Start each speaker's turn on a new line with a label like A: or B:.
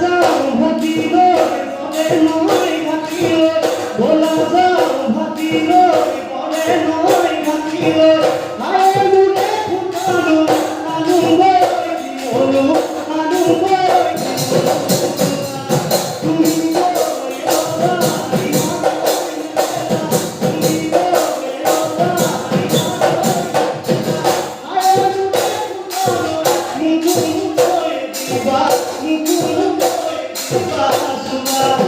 A: যাও ভাতির পরে নয় ভাতির ভোলা যাও ভাতির পরে নয় ভাতির আয় মুড়ে ফুটানো আনু বই বলো আনু বই তুমি Bye.